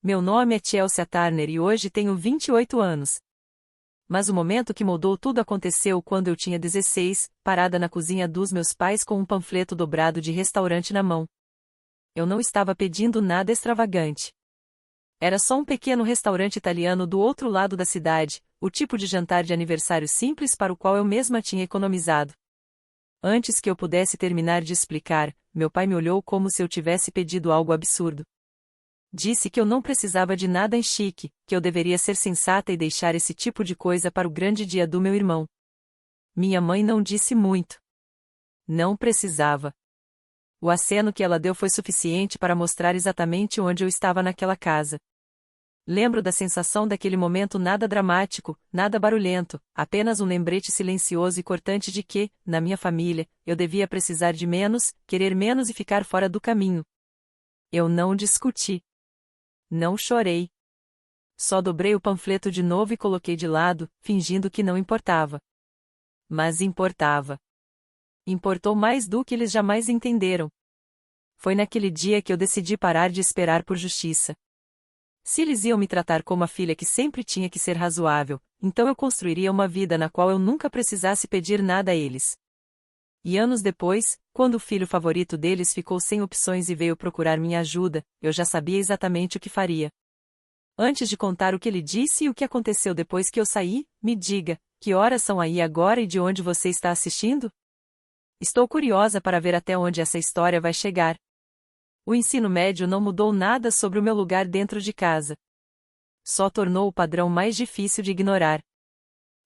Meu nome é Chelsea Turner e hoje tenho 28 anos. Mas o momento que mudou tudo aconteceu quando eu tinha 16, parada na cozinha dos meus pais com um panfleto dobrado de restaurante na mão. Eu não estava pedindo nada extravagante. Era só um pequeno restaurante italiano do outro lado da cidade, o tipo de jantar de aniversário simples para o qual eu mesma tinha economizado. Antes que eu pudesse terminar de explicar, meu pai me olhou como se eu tivesse pedido algo absurdo. Disse que eu não precisava de nada em chique, que eu deveria ser sensata e deixar esse tipo de coisa para o grande dia do meu irmão. Minha mãe não disse muito. Não precisava. O aceno que ela deu foi suficiente para mostrar exatamente onde eu estava naquela casa. Lembro da sensação daquele momento nada dramático, nada barulhento, apenas um lembrete silencioso e cortante de que, na minha família, eu devia precisar de menos, querer menos e ficar fora do caminho. Eu não discuti. Não chorei. Só dobrei o panfleto de novo e coloquei de lado, fingindo que não importava. Mas importava. Importou mais do que eles jamais entenderam. Foi naquele dia que eu decidi parar de esperar por justiça. Se eles iam me tratar como a filha que sempre tinha que ser razoável, então eu construiria uma vida na qual eu nunca precisasse pedir nada a eles. E anos depois, quando o filho favorito deles ficou sem opções e veio procurar minha ajuda, eu já sabia exatamente o que faria. Antes de contar o que ele disse e o que aconteceu depois que eu saí, me diga, que horas são aí agora e de onde você está assistindo? Estou curiosa para ver até onde essa história vai chegar. O ensino médio não mudou nada sobre o meu lugar dentro de casa. Só tornou o padrão mais difícil de ignorar.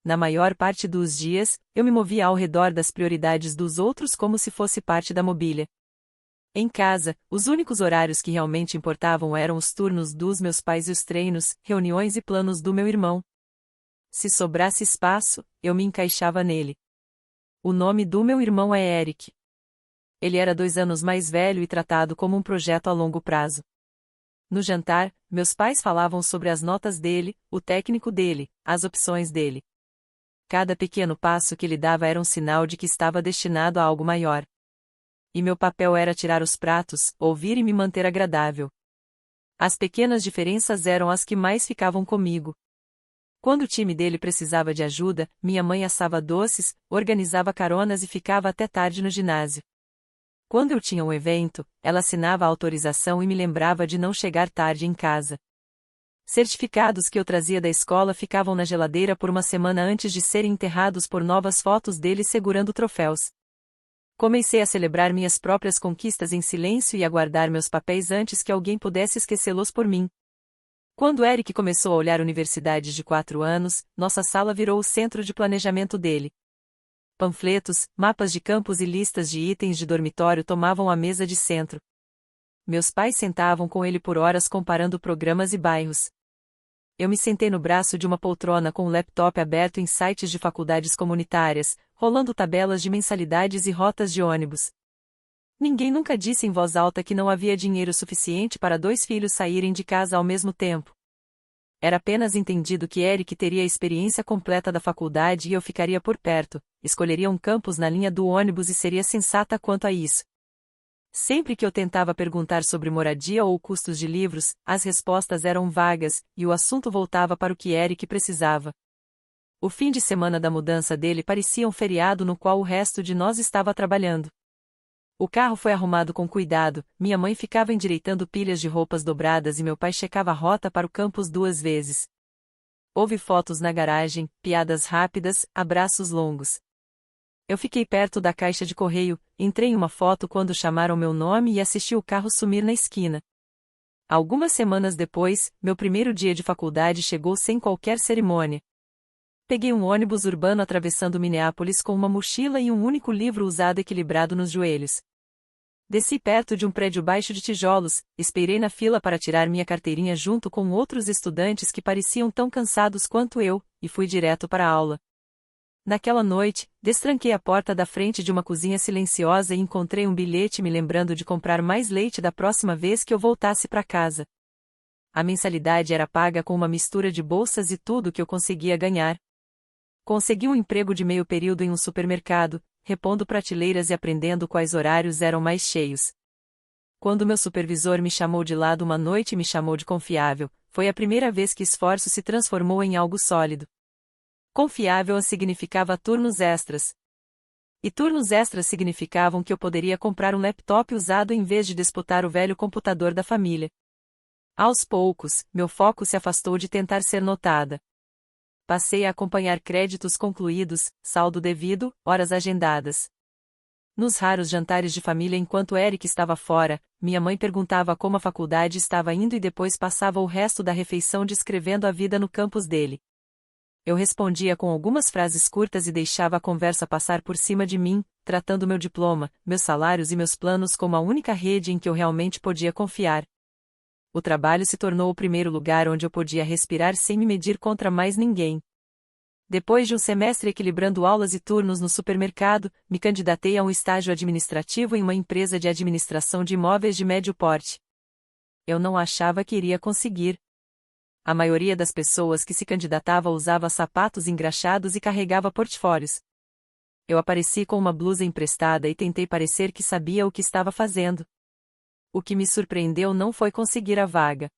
Na maior parte dos dias, eu me movia ao redor das prioridades dos outros como se fosse parte da mobília. Em casa, os únicos horários que realmente importavam eram os turnos dos meus pais e os treinos, reuniões e planos do meu irmão. Se sobrasse espaço, eu me encaixava nele. O nome do meu irmão é Eric. Ele era 2 anos mais velho e tratado como um projeto a longo prazo. No jantar, meus pais falavam sobre as notas dele, o técnico dele, as opções dele. Cada pequeno passo que ele dava era um sinal de que estava destinado a algo maior. E meu papel era tirar os pratos, ouvir e me manter agradável. As pequenas diferenças eram as que mais ficavam comigo. Quando o time dele precisava de ajuda, minha mãe assava doces, organizava caronas e ficava até tarde no ginásio. Quando eu tinha um evento, ela assinava a autorização e me lembrava de não chegar tarde em casa. Certificados que eu trazia da escola ficavam na geladeira por uma semana antes de serem enterrados por novas fotos dele segurando troféus. Comecei a celebrar minhas próprias conquistas em silêncio e a guardar meus papéis antes que alguém pudesse esquecê-los por mim. Quando Eric começou a olhar universidades de 4 anos, nossa sala virou o centro de planejamento dele. Panfletos, mapas de campus e listas de itens de dormitório tomavam a mesa de centro. Meus pais sentavam com ele por horas comparando programas e bairros. Eu me sentei no braço de uma poltrona com o laptop aberto em sites de faculdades comunitárias, rolando tabelas de mensalidades e rotas de ônibus. Ninguém nunca disse em voz alta que não havia dinheiro suficiente para 2 filhos saírem de casa ao mesmo tempo. Era apenas entendido que Eric teria a experiência completa da faculdade e eu ficaria por perto, escolheria um campus na linha do ônibus e seria sensata quanto a isso. Sempre que eu tentava perguntar sobre moradia ou custos de livros, as respostas eram vagas, e o assunto voltava para o que Eric precisava. O fim de semana da mudança dele parecia um feriado no qual o resto de nós estava trabalhando. O carro foi arrumado com cuidado, minha mãe ficava endireitando pilhas de roupas dobradas e meu pai checava a rota para o campus 2 vezes. Houve fotos na garagem, piadas rápidas, abraços longos. Eu fiquei perto da caixa de correio, entrei em uma foto quando chamaram meu nome e assisti o carro sumir na esquina. Algumas semanas depois, meu primeiro dia de faculdade chegou sem qualquer cerimônia. Peguei um ônibus urbano atravessando Minneapolis com uma mochila e um único livro usado equilibrado nos joelhos. Desci perto de um prédio baixo de tijolos, esperei na fila para tirar minha carteirinha junto com outros estudantes que pareciam tão cansados quanto eu, e fui direto para a aula. Naquela noite, destranquei a porta da frente de uma cozinha silenciosa e encontrei um bilhete me lembrando de comprar mais leite da próxima vez que eu voltasse para casa. A mensalidade era paga com uma mistura de bolsas e tudo que eu conseguia ganhar. Consegui um emprego de meio período em um supermercado, repondo prateleiras e aprendendo quais horários eram mais cheios. Quando meu supervisor me chamou de lado uma noite e me chamou de confiável, foi a primeira vez que esforço se transformou em algo sólido. Confiável significava turnos extras. E turnos extras significavam que eu poderia comprar um laptop usado em vez de disputar o velho computador da família. Aos poucos, meu foco se afastou de tentar ser notada. Passei a acompanhar créditos concluídos, saldo devido, horas agendadas. Nos raros jantares de família enquanto Eric estava fora, minha mãe perguntava como a faculdade estava indo e depois passava o resto da refeição descrevendo a vida no campus dele. Eu respondia com algumas frases curtas e deixava a conversa passar por cima de mim, tratando meu diploma, meus salários e meus planos como a única rede em que eu realmente podia confiar. O trabalho se tornou o primeiro lugar onde eu podia respirar sem me medir contra mais ninguém. Depois de um semestre equilibrando aulas e turnos no supermercado, me candidatei a um estágio administrativo em uma empresa de administração de imóveis de médio porte. Eu não achava que iria conseguir. A maioria das pessoas que se candidatava usava sapatos engraxados e carregava portfólios. Eu apareci com uma blusa emprestada e tentei parecer que sabia o que estava fazendo. O que me surpreendeu não foi conseguir a vaga.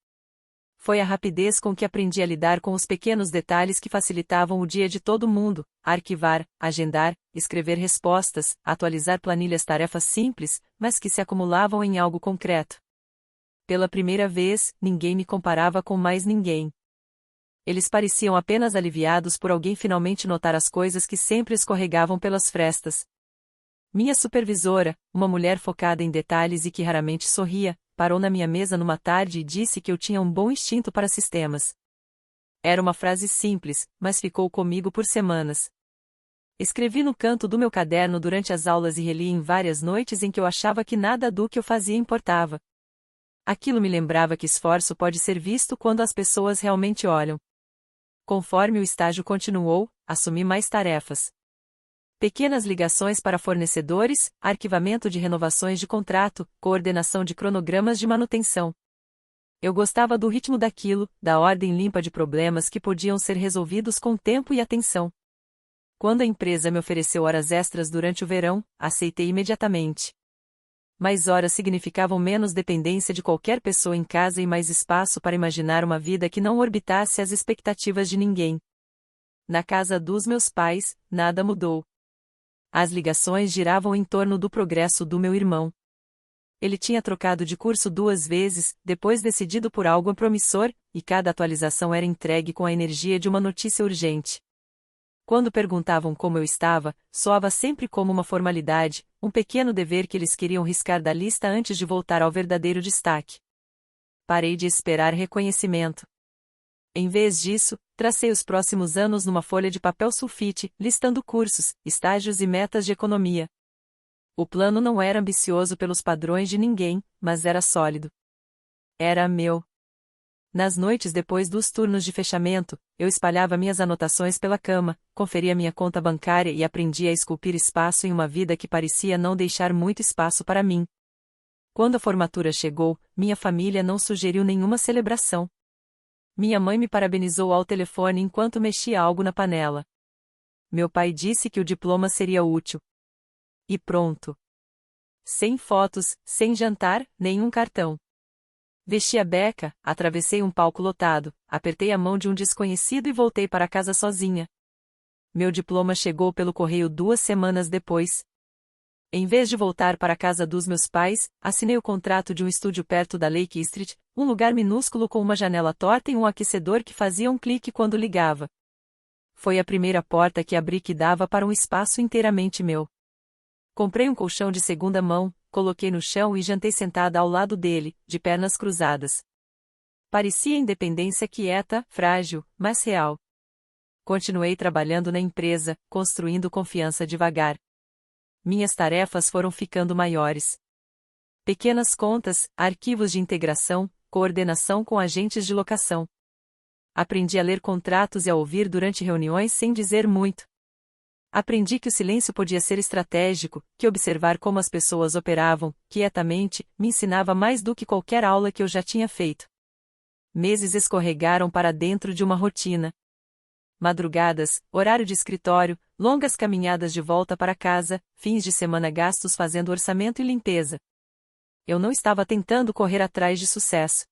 Foi a rapidez com que aprendi a lidar com os pequenos detalhes que facilitavam o dia de todo mundo: arquivar, agendar, escrever respostas, atualizar planilhas, tarefas simples, mas que se acumulavam em algo concreto. Pela primeira vez, ninguém me comparava com mais ninguém. Eles pareciam apenas aliviados por alguém finalmente notar as coisas que sempre escorregavam pelas frestas. Minha supervisora, uma mulher focada em detalhes e que raramente sorria, parou na minha mesa numa tarde e disse que eu tinha um bom instinto para sistemas. Era uma frase simples, mas ficou comigo por semanas. Escrevi no canto do meu caderno durante as aulas e reli em várias noites em que eu achava que nada do que eu fazia importava. Aquilo me lembrava que esforço pode ser visto quando as pessoas realmente olham. Conforme o estágio continuou, assumi mais tarefas. Pequenas ligações para fornecedores, arquivamento de renovações de contrato, coordenação de cronogramas de manutenção. Eu gostava do ritmo daquilo, da ordem limpa de problemas que podiam ser resolvidos com tempo e atenção. Quando a empresa me ofereceu horas extras durante o verão, aceitei imediatamente. Mais horas significavam menos dependência de qualquer pessoa em casa e mais espaço para imaginar uma vida que não orbitasse as expectativas de ninguém. Na casa dos meus pais, nada mudou. As ligações giravam em torno do progresso do meu irmão. Ele tinha trocado de curso 2 vezes, depois decidido por algo promissor, e cada atualização era entregue com a energia de uma notícia urgente. Quando perguntavam como eu estava, soava sempre como uma formalidade, um pequeno dever que eles queriam riscar da lista antes de voltar ao verdadeiro destaque. Parei de esperar reconhecimento. Em vez disso, tracei os próximos anos numa folha de papel sulfite, listando cursos, estágios e metas de economia. O plano não era ambicioso pelos padrões de ninguém, mas era sólido. Era meu. Nas noites depois dos turnos de fechamento, eu espalhava minhas anotações pela cama, conferia minha conta bancária e aprendia a esculpir espaço em uma vida que parecia não deixar muito espaço para mim. Quando a formatura chegou, minha família não sugeriu nenhuma celebração. Minha mãe me parabenizou ao telefone enquanto mexia algo na panela. Meu pai disse que o diploma seria útil. E pronto. Sem fotos, sem jantar, nenhum cartão. Vesti a beca, atravessei um palco lotado, apertei a mão de um desconhecido e voltei para casa sozinha. Meu diploma chegou pelo correio 2 semanas depois. Em vez de voltar para a casa dos meus pais, assinei o contrato de um estúdio perto da Lake Street, um lugar minúsculo com uma janela torta e um aquecedor que fazia um clique quando ligava. Foi a primeira porta que abri que dava para um espaço inteiramente meu. Comprei um colchão de segunda mão, coloquei no chão e jantei sentada ao lado dele, de pernas cruzadas. Parecia independência quieta, frágil, mas real. Continuei trabalhando na empresa, construindo confiança devagar. Minhas tarefas foram ficando maiores. Pequenas contas, arquivos de integração, coordenação com agentes de locação. Aprendi a ler contratos e a ouvir durante reuniões sem dizer muito. Aprendi que o silêncio podia ser estratégico, que observar como as pessoas operavam, quietamente, me ensinava mais do que qualquer aula que eu já tinha feito. Meses escorregaram para dentro de uma rotina. Madrugadas, horário de escritório, longas caminhadas de volta para casa, fins de semana gastos fazendo orçamento e limpeza. Eu não estava tentando correr atrás de sucesso.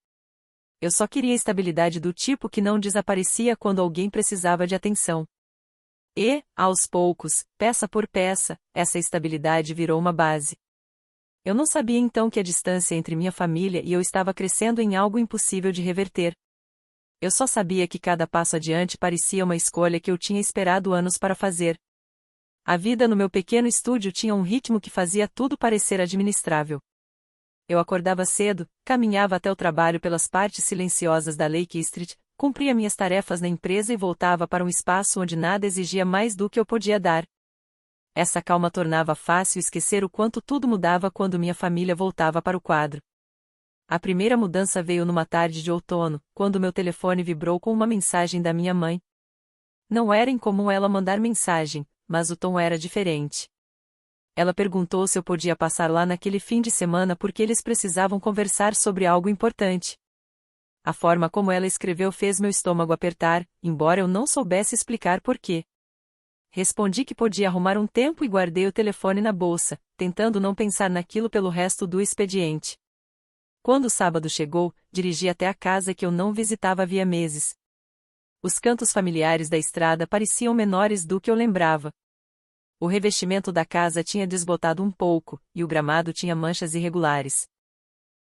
Eu só queria estabilidade do tipo que não desaparecia quando alguém precisava de atenção. E, aos poucos, peça por peça, essa estabilidade virou uma base. Eu não sabia então que a distância entre minha família e eu estava crescendo em algo impossível de reverter. Eu só sabia que cada passo adiante parecia uma escolha que eu tinha esperado anos para fazer. A vida no meu pequeno estúdio tinha um ritmo que fazia tudo parecer administrável. Eu acordava cedo, caminhava até o trabalho pelas partes silenciosas da Lake Street, cumpria minhas tarefas na empresa e voltava para um espaço onde nada exigia mais do que eu podia dar. Essa calma tornava fácil esquecer o quanto tudo mudava quando minha família voltava para o quadro. A primeira mudança veio numa tarde de outono, quando meu telefone vibrou com uma mensagem da minha mãe. Não era incomum ela mandar mensagem, mas o tom era diferente. Ela perguntou se eu podia passar lá naquele fim de semana porque eles precisavam conversar sobre algo importante. A forma como ela escreveu fez meu estômago apertar, embora eu não soubesse explicar por quê. Respondi que podia arrumar um tempo e guardei o telefone na bolsa, tentando não pensar naquilo pelo resto do expediente. Quando o sábado chegou, dirigi até a casa que eu não visitava havia meses. Os cantos familiares da estrada pareciam menores do que eu lembrava. O revestimento da casa tinha desbotado um pouco, e o gramado tinha manchas irregulares.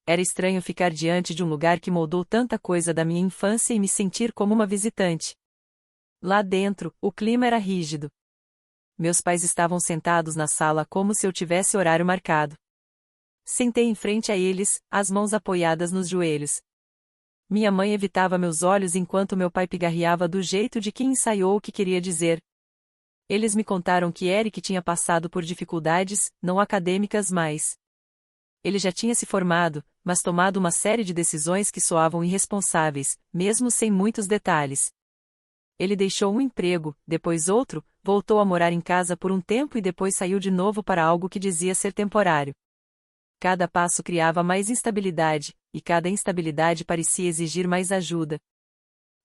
Era estranho ficar diante de um lugar que moldou tanta coisa da minha infância e me sentir como uma visitante. Lá dentro, o clima era rígido. Meus pais estavam sentados na sala como se eu tivesse horário marcado. Sentei em frente a eles, as mãos apoiadas nos joelhos. Minha mãe evitava meus olhos enquanto meu pai pigarreava do jeito de quem ensaiou o que queria dizer. Eles me contaram que Eric tinha passado por dificuldades, não acadêmicas mais. Ele já tinha se formado, mas tomado uma série de decisões que soavam irresponsáveis, mesmo sem muitos detalhes. Ele deixou um emprego, depois outro, voltou a morar em casa por um tempo e depois saiu de novo para algo que dizia ser temporário. Cada passo criava mais instabilidade, e cada instabilidade parecia exigir mais ajuda.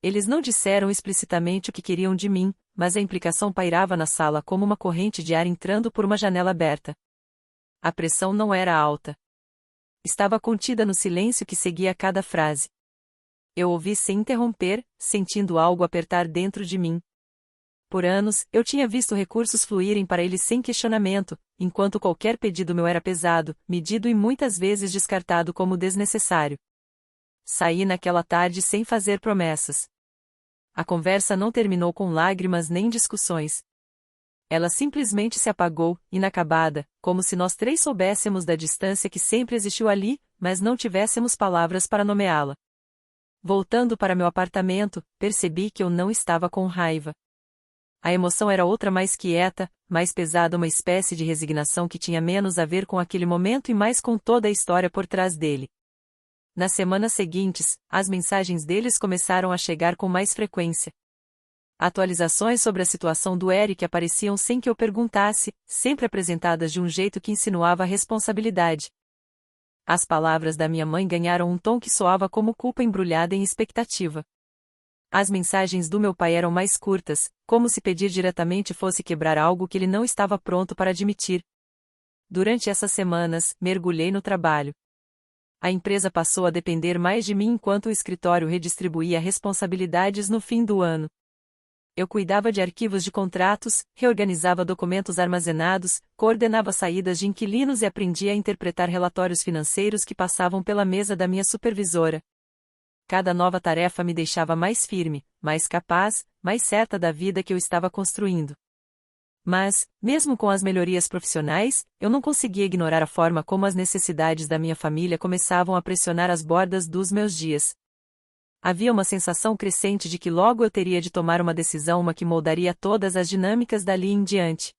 Eles não disseram explicitamente o que queriam de mim, mas a implicação pairava na sala como uma corrente de ar entrando por uma janela aberta. A pressão não era alta. Estava contida no silêncio que seguia cada frase. Eu ouvi sem interromper, sentindo algo apertar dentro de mim. Por anos, eu tinha visto recursos fluírem para eles sem questionamento, enquanto qualquer pedido meu era pesado, medido e muitas vezes descartado como desnecessário. Saí naquela tarde sem fazer promessas. A conversa não terminou com lágrimas nem discussões. Ela simplesmente se apagou, inacabada, como se nós três soubéssemos da distância que sempre existiu ali, mas não tivéssemos palavras para nomeá-la. Voltando para meu apartamento, percebi que eu não estava com raiva. A emoção era outra mais quieta, mais pesada, uma espécie de resignação que tinha menos a ver com aquele momento e mais com toda a história por trás dele. Nas semanas seguintes, as mensagens deles começaram a chegar com mais frequência. Atualizações sobre a situação do Eric apareciam sem que eu perguntasse, sempre apresentadas de um jeito que insinuava responsabilidade. As palavras da minha mãe ganharam um tom que soava como culpa embrulhada em expectativa. As mensagens do meu pai eram mais curtas, como se pedir diretamente fosse quebrar algo que ele não estava pronto para admitir. Durante essas semanas, mergulhei no trabalho. A empresa passou a depender mais de mim enquanto o escritório redistribuía responsabilidades no fim do ano. Eu cuidava de arquivos de contratos, reorganizava documentos armazenados, coordenava saídas de inquilinos e aprendia a interpretar relatórios financeiros que passavam pela mesa da minha supervisora. Cada nova tarefa me deixava mais firme, mais capaz, mais certa da vida que eu estava construindo. Mas, mesmo com as melhorias profissionais, eu não conseguia ignorar a forma como as necessidades da minha família começavam a pressionar as bordas dos meus dias. Havia uma sensação crescente de que logo eu teria de tomar uma decisão, uma que moldaria todas as dinâmicas dali em diante.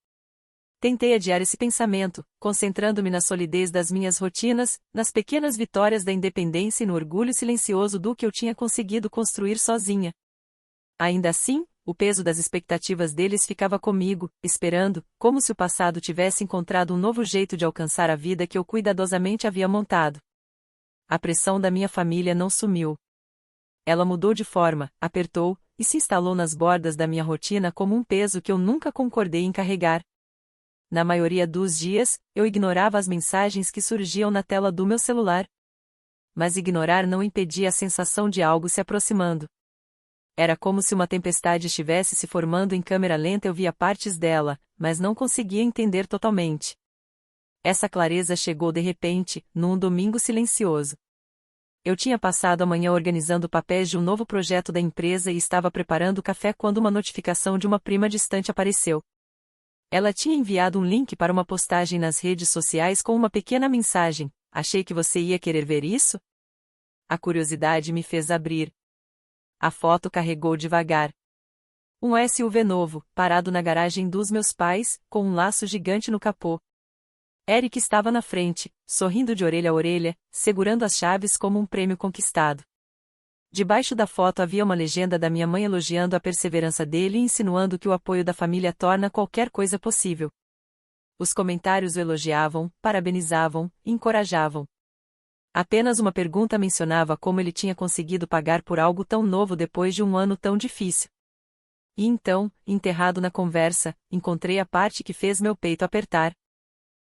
Tentei adiar esse pensamento, concentrando-me na solidez das minhas rotinas, nas pequenas vitórias da independência e no orgulho silencioso do que eu tinha conseguido construir sozinha. Ainda assim, o peso das expectativas deles ficava comigo, esperando, como se o passado tivesse encontrado um novo jeito de alcançar a vida que eu cuidadosamente havia montado. A pressão da minha família não sumiu. Ela mudou de forma, apertou, e se instalou nas bordas da minha rotina como um peso que eu nunca concordei em carregar. Na maioria dos dias, eu ignorava as mensagens que surgiam na tela do meu celular. Mas ignorar não impedia a sensação de algo se aproximando. Era como se uma tempestade estivesse se formando em câmera lenta. Eu via partes dela, mas não conseguia entender totalmente. Essa clareza chegou de repente, num domingo silencioso. Eu tinha passado a manhã organizando papéis de um novo projeto da empresa e estava preparando café quando uma notificação de uma prima distante apareceu. Ela tinha enviado um link para uma postagem nas redes sociais com uma pequena mensagem: "Achei que você ia querer ver isso?" A curiosidade me fez abrir. A foto carregou devagar. Um SUV novo, parado na garagem dos meus pais, com um laço gigante no capô. Eric estava na frente, sorrindo de orelha a orelha, segurando as chaves como um prêmio conquistado. Debaixo da foto havia uma legenda da minha mãe elogiando a perseverança dele e insinuando que o apoio da família torna qualquer coisa possível. Os comentários o elogiavam, parabenizavam, encorajavam. Apenas uma pergunta mencionava como ele tinha conseguido pagar por algo tão novo depois de um ano tão difícil. E então, enterrado na conversa, encontrei a parte que fez meu peito apertar.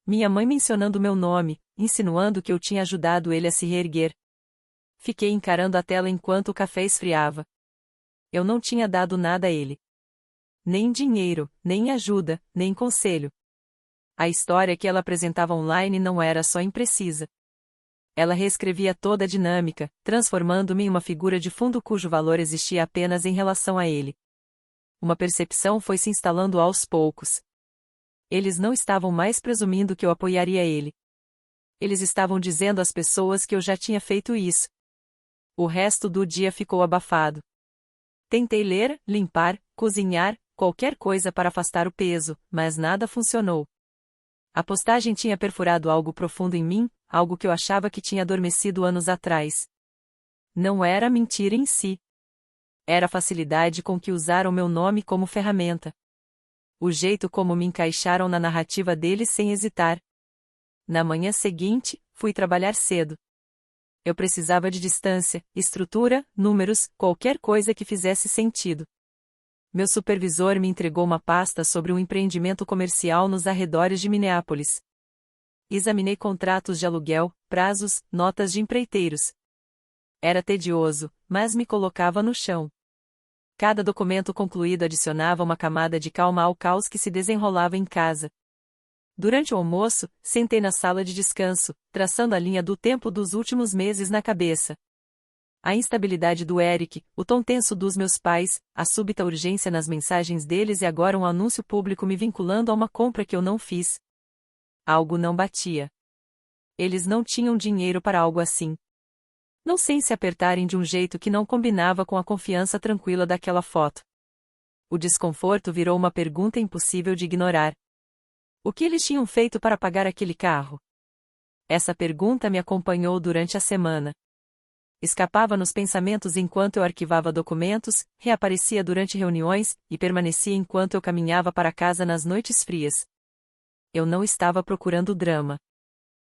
Minha mãe mencionando meu nome, insinuando que eu tinha ajudado ele a se reerguer. Fiquei encarando a tela enquanto o café esfriava. Eu não tinha dado nada a ele. Nem dinheiro, nem ajuda, nem conselho. A história que ela apresentava online não era só imprecisa. Ela reescrevia toda a dinâmica, transformando-me em uma figura de fundo cujo valor existia apenas em relação a ele. Uma percepção foi se instalando aos poucos. Eles não estavam mais presumindo que eu apoiaria ele. Eles estavam dizendo às pessoas que eu já tinha feito isso. O resto do dia ficou abafado. Tentei ler, limpar, cozinhar, qualquer coisa para afastar o peso, mas nada funcionou. A postagem tinha perfurado algo profundo em mim, algo que eu achava que tinha adormecido anos atrás. Não era mentira em si. Era a facilidade com que usaram meu nome como ferramenta. O jeito como me encaixaram na narrativa deles sem hesitar. Na manhã seguinte, fui trabalhar cedo. Eu precisava de distância, estrutura, números, qualquer coisa que fizesse sentido. Meu supervisor me entregou uma pasta sobre um empreendimento comercial nos arredores de Minneapolis. Examinei contratos de aluguel, prazos, notas de empreiteiros. Era tedioso, mas me colocava no chão. Cada documento concluído adicionava uma camada de calma ao caos que se desenrolava em casa. Durante o almoço, sentei na sala de descanso, traçando a linha do tempo dos últimos meses na cabeça. A instabilidade do Eric, o tom tenso dos meus pais, a súbita urgência nas mensagens deles e agora um anúncio público me vinculando a uma compra que eu não fiz. Algo não batia. Eles não tinham dinheiro para algo assim. Não sei se apertarem de um jeito que não combinava com a confiança tranquila daquela foto. O desconforto virou uma pergunta impossível de ignorar. O que eles tinham feito para pagar aquele carro? Essa pergunta me acompanhou durante a semana. Escapava nos pensamentos enquanto eu arquivava documentos, reaparecia durante reuniões, e permanecia enquanto eu caminhava para casa nas noites frias. Eu não estava procurando drama.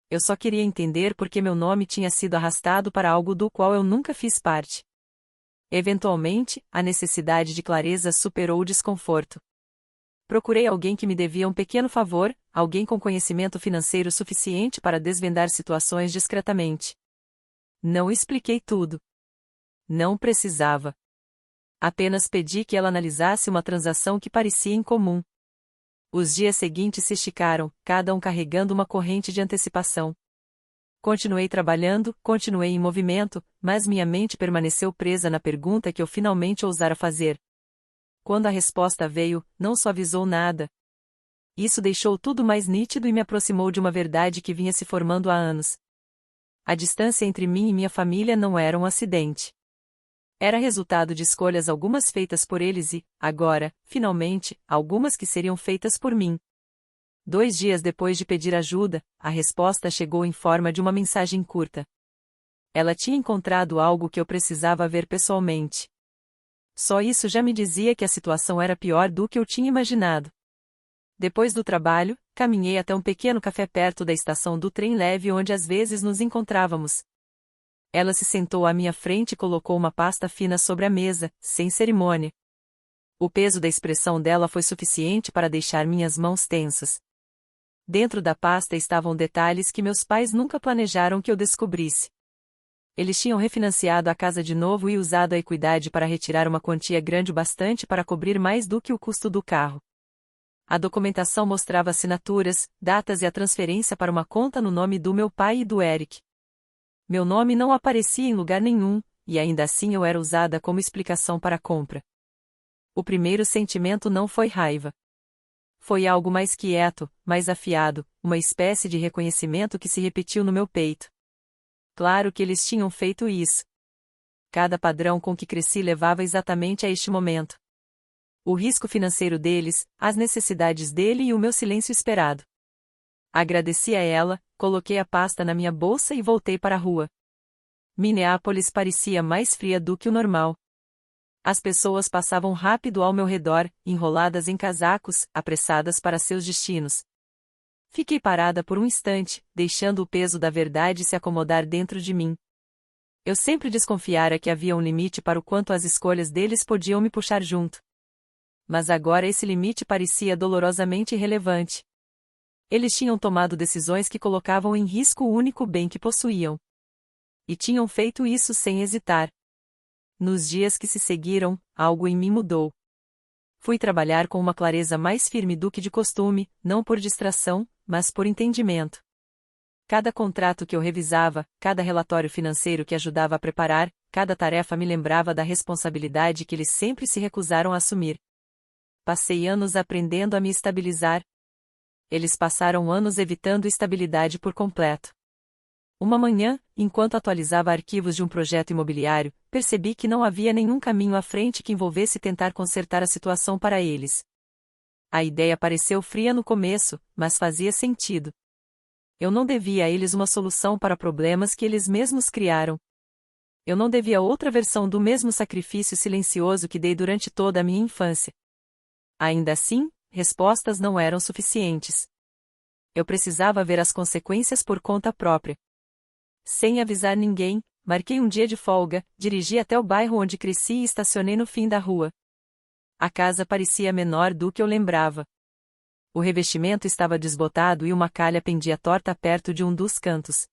Eu só queria entender por que meu nome tinha sido arrastado para algo do qual eu nunca fiz parte. Eventualmente, a necessidade de clareza superou o desconforto. Procurei alguém que me devia um pequeno favor, alguém com conhecimento financeiro suficiente para desvendar situações discretamente. Não expliquei tudo. Não precisava. Apenas pedi que ela analisasse uma transação que parecia incomum. Os dias seguintes se esticaram, cada um carregando uma corrente de antecipação. Continuei trabalhando, continuei em movimento, mas minha mente permaneceu presa na pergunta que eu finalmente ousara fazer. Quando a resposta veio, não suavizou nada. Isso deixou tudo mais nítido e me aproximou de uma verdade que vinha se formando há anos. A distância entre mim e minha família não era um acidente. Era resultado de escolhas algumas feitas por eles e, agora, finalmente, algumas que seriam feitas por mim. 2 dias depois de pedir ajuda, a resposta chegou em forma de uma mensagem curta. Ela tinha encontrado algo que eu precisava ver pessoalmente. Só isso já me dizia que a situação era pior do que eu tinha imaginado. Depois do trabalho, caminhei até um pequeno café perto da estação do trem leve onde às vezes nos encontrávamos. Ela se sentou à minha frente e colocou uma pasta fina sobre a mesa, sem cerimônia. O peso da expressão dela foi suficiente para deixar minhas mãos tensas. Dentro da pasta estavam detalhes que meus pais nunca planejaram que eu descobrisse. Eles tinham refinanciado a casa de novo e usado a equidade para retirar uma quantia grande o bastante para cobrir mais do que o custo do carro. A documentação mostrava assinaturas, datas e a transferência para uma conta no nome do meu pai e do Eric. Meu nome não aparecia em lugar nenhum, e ainda assim eu era usada como explicação para a compra. O primeiro sentimento não foi raiva. Foi algo mais quieto, mais afiado, uma espécie de reconhecimento que se repetiu no meu peito. Claro que eles tinham feito isso. Cada padrão com que cresci levava exatamente a este momento. O risco financeiro deles, as necessidades dele e o meu silêncio esperado. Agradeci a ela, coloquei a pasta na minha bolsa e voltei para a rua. Minneapolis parecia mais fria do que o normal. As pessoas passavam rápido ao meu redor, enroladas em casacos, apressadas para seus destinos. Fiquei parada por um instante, deixando o peso da verdade se acomodar dentro de mim. Eu sempre desconfiara que havia um limite para o quanto as escolhas deles podiam me puxar junto. Mas agora esse limite parecia dolorosamente irrelevante. Eles tinham tomado decisões que colocavam em risco o único bem que possuíam. E tinham feito isso sem hesitar. Nos dias que se seguiram, algo em mim mudou. Fui trabalhar com uma clareza mais firme do que de costume, não por distração, mas por entendimento. Cada contrato que eu revisava, cada relatório financeiro que ajudava a preparar, cada tarefa me lembrava da responsabilidade que eles sempre se recusaram a assumir. Passei anos aprendendo a me estabilizar. Eles passaram anos evitando estabilidade por completo. Uma manhã, enquanto atualizava arquivos de um projeto imobiliário, percebi que não havia nenhum caminho à frente que envolvesse tentar consertar a situação para eles. A ideia pareceu fria no começo, mas fazia sentido. Eu não devia a eles uma solução para problemas que eles mesmos criaram. Eu não devia outra versão do mesmo sacrifício silencioso que dei durante toda a minha infância. Ainda assim, respostas não eram suficientes. Eu precisava ver as consequências por conta própria. Sem avisar ninguém, marquei um dia de folga, dirigi até o bairro onde cresci e estacionei no fim da rua. A casa parecia menor do que eu lembrava. O revestimento estava desbotado e uma calha pendia torta perto de um dos cantos.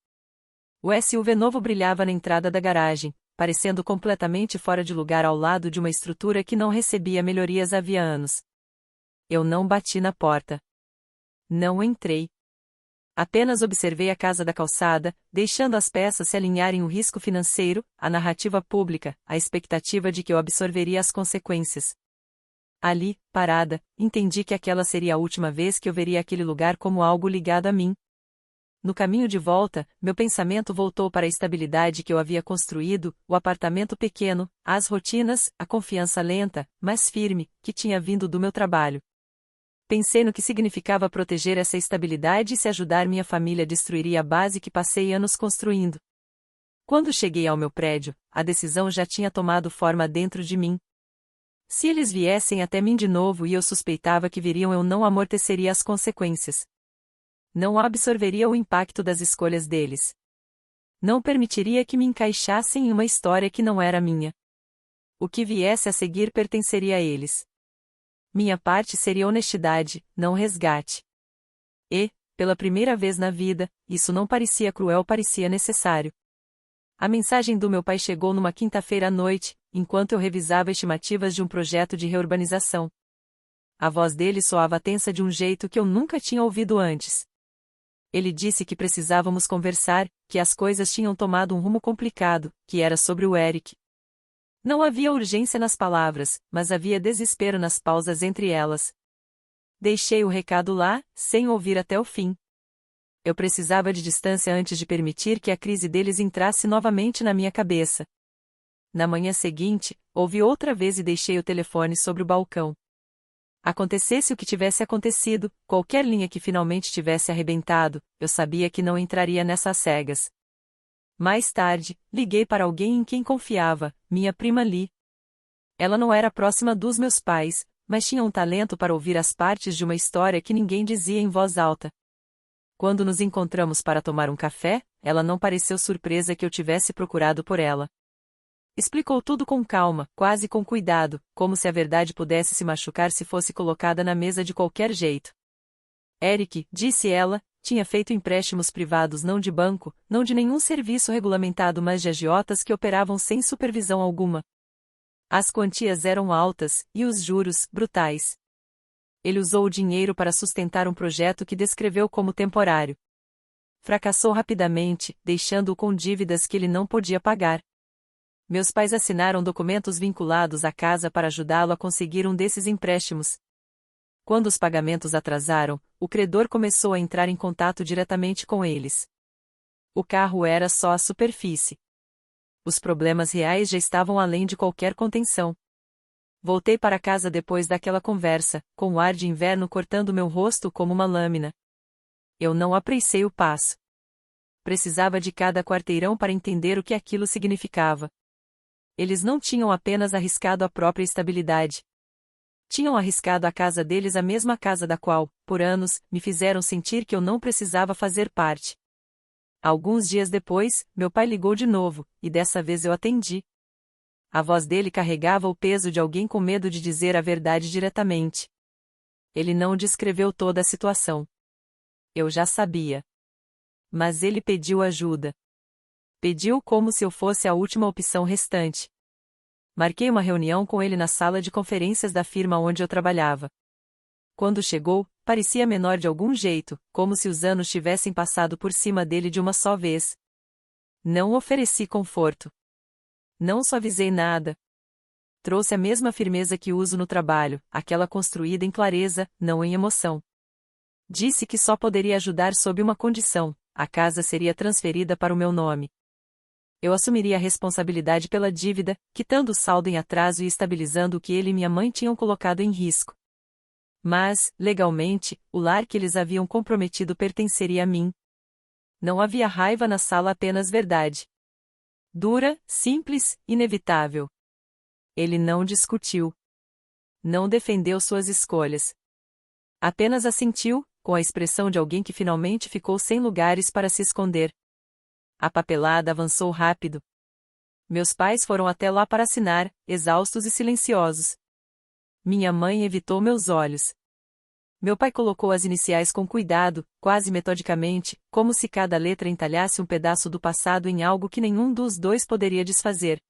O SUV novo brilhava na entrada da garagem, parecendo completamente fora de lugar ao lado de uma estrutura que não recebia melhorias havia anos. Eu não bati na porta. Não entrei. Apenas observei a casa da calçada, deixando as peças se alinharem o risco financeiro, a narrativa pública, a expectativa de que eu absorveria as consequências. Ali, parada, entendi que aquela seria a última vez que eu veria aquele lugar como algo ligado a mim. No caminho de volta, meu pensamento voltou para a estabilidade que eu havia construído, o apartamento pequeno, as rotinas, a confiança lenta, mas firme, que tinha vindo do meu trabalho. Pensei no que significava proteger essa estabilidade e se ajudar minha família destruiria a base que passei anos construindo. Quando cheguei ao meu prédio, a decisão já tinha tomado forma dentro de mim. Se eles viessem até mim de novo e eu suspeitava que viriam, eu não amorteceria as consequências. Não absorveria o impacto das escolhas deles. Não permitiria que me encaixassem em uma história que não era minha. O que viesse a seguir pertenceria a eles. Minha parte seria honestidade, não resgate. E, pela primeira vez na vida, isso não parecia cruel, parecia necessário. A mensagem do meu pai chegou numa quinta-feira à noite, enquanto eu revisava estimativas de um projeto de reurbanização. A voz dele soava tensa de um jeito que eu nunca tinha ouvido antes. Ele disse que precisávamos conversar, que as coisas tinham tomado um rumo complicado, que era sobre o Eric. Não havia urgência nas palavras, mas havia desespero nas pausas entre elas. Deixei o recado lá, sem ouvir até o fim. Eu precisava de distância antes de permitir que a crise deles entrasse novamente na minha cabeça. Na manhã seguinte, ouvi outra vez e deixei o telefone sobre o balcão. Acontecesse o que tivesse acontecido, qualquer linha que finalmente tivesse arrebentado, eu sabia que não entraria nessas cegas. Mais tarde, liguei para alguém em quem confiava, minha prima Lee. Ela não era próxima dos meus pais, mas tinha um talento para ouvir as partes de uma história que ninguém dizia em voz alta. Quando nos encontramos para tomar um café, ela não pareceu surpresa que eu tivesse procurado por ela. Explicou tudo com calma, quase com cuidado, como se a verdade pudesse se machucar se fosse colocada na mesa de qualquer jeito. Eric, disse ela, tinha feito empréstimos privados não de banco, não de nenhum serviço regulamentado, mas de agiotas que operavam sem supervisão alguma. As quantias eram altas, e os juros, brutais. Ele usou o dinheiro para sustentar um projeto que descreveu como temporário. Fracassou rapidamente, deixando-o com dívidas que ele não podia pagar. Meus pais assinaram documentos vinculados à casa para ajudá-lo a conseguir um desses empréstimos. Quando os pagamentos atrasaram, o credor começou a entrar em contato diretamente com eles. O carro era só a superfície. Os problemas reais já estavam além de qualquer contenção. Voltei para casa depois daquela conversa, com o ar de inverno cortando meu rosto como uma lâmina. Eu não apressei o passo. Precisava de cada quarteirão para entender o que aquilo significava. Eles não tinham apenas arriscado a própria estabilidade. Tinham arriscado a casa deles, a mesma casa da qual, por anos, me fizeram sentir que eu não precisava fazer parte. Alguns dias depois, meu pai ligou de novo, e dessa vez eu atendi. A voz dele carregava o peso de alguém com medo de dizer a verdade diretamente. Ele não descreveu toda a situação. Eu já sabia. Mas ele pediu ajuda. Pediu como se eu fosse a última opção restante. Marquei uma reunião com ele na sala de conferências da firma onde eu trabalhava. Quando chegou, parecia menor de algum jeito, como se os anos tivessem passado por cima dele de uma só vez. Não ofereci conforto. Não suavizei nada. Trouxe a mesma firmeza que uso no trabalho, aquela construída em clareza, não em emoção. Disse que só poderia ajudar sob uma condição: a casa seria transferida para o meu nome. Eu assumiria a responsabilidade pela dívida, quitando o saldo em atraso e estabilizando o que ele e minha mãe tinham colocado em risco. Mas, legalmente, o lar que eles haviam comprometido pertenceria a mim. Não havia raiva na sala, apenas verdade. Dura, simples, inevitável. Ele não discutiu. Não defendeu suas escolhas. Apenas assentiu, com a expressão de alguém que finalmente ficou sem lugares para se esconder. A papelada avançou rápido. Meus pais foram até lá para assinar, exaustos e silenciosos. Minha mãe evitou meus olhos. Meu pai colocou as iniciais com cuidado, quase metodicamente, como se cada letra entalhasse um pedaço do passado em algo que nenhum dos dois poderia desfazer.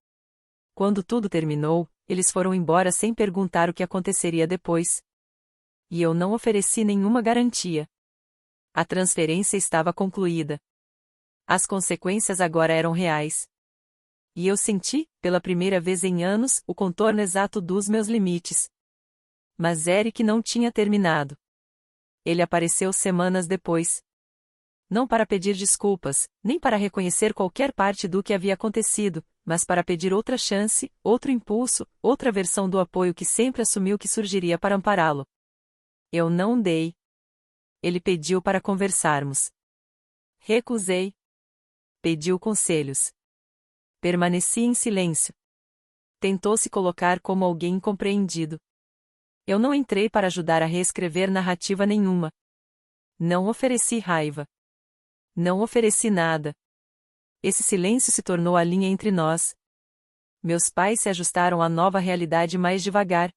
Quando tudo terminou, eles foram embora sem perguntar o que aconteceria depois. E eu não ofereci nenhuma garantia. A transferência estava concluída. As consequências agora eram reais. E eu senti, pela primeira vez em anos, o contorno exato dos meus limites. Mas Eric não tinha terminado. Ele apareceu semanas depois. Não para pedir desculpas, nem para reconhecer qualquer parte do que havia acontecido, mas para pedir outra chance, outro impulso, outra versão do apoio que sempre assumiu que surgiria para ampará-lo. Eu não dei. Ele pediu para conversarmos. Recusei. Pediu conselhos. Permaneci em silêncio. Tentou se colocar como alguém incompreendido. Eu não entrei para ajudar a reescrever narrativa nenhuma. Não ofereci raiva. Não ofereci nada. Esse silêncio se tornou a linha entre nós. Meus pais se ajustaram à nova realidade mais devagar.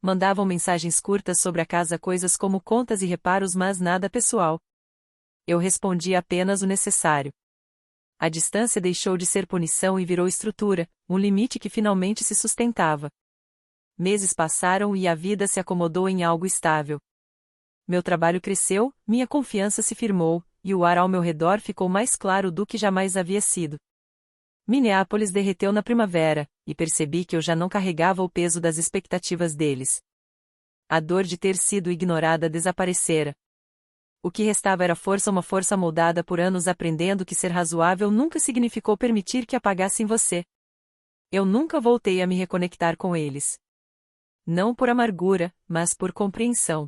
Mandavam mensagens curtas sobre a casa, coisas como contas e reparos, mas nada pessoal. Eu respondia apenas o necessário. A distância deixou de ser punição e virou estrutura, um limite que finalmente se sustentava. Meses passaram e a vida se acomodou em algo estável. Meu trabalho cresceu, minha confiança se firmou, e o ar ao meu redor ficou mais claro do que jamais havia sido. Minneapolis derreteu na primavera, e percebi que eu já não carregava o peso das expectativas deles. A dor de ter sido ignorada desaparecera. O que restava era força, uma força moldada por anos aprendendo que ser razoável nunca significou permitir que apagassem você. Eu nunca voltei a me reconectar com eles. Não por amargura, mas por compreensão.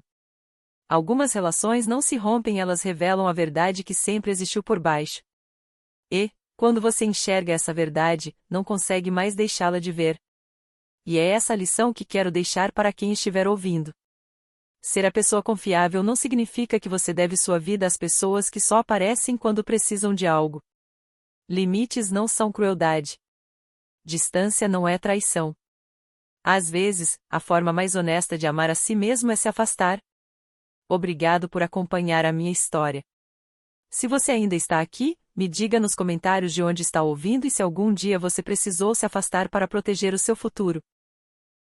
Algumas relações não se rompem, elas revelam a verdade que sempre existiu por baixo. E, quando você enxerga essa verdade, não consegue mais deixá-la de ver. E é essa a lição que quero deixar para quem estiver ouvindo. Ser a pessoa confiável não significa que você deve sua vida às pessoas que só aparecem quando precisam de algo. Limites não são crueldade. Distância não é traição. Às vezes, a forma mais honesta de amar a si mesmo é se afastar. Obrigado por acompanhar a minha história. Se você ainda está aqui, me diga nos comentários de onde está ouvindo e se algum dia você precisou se afastar para proteger o seu futuro.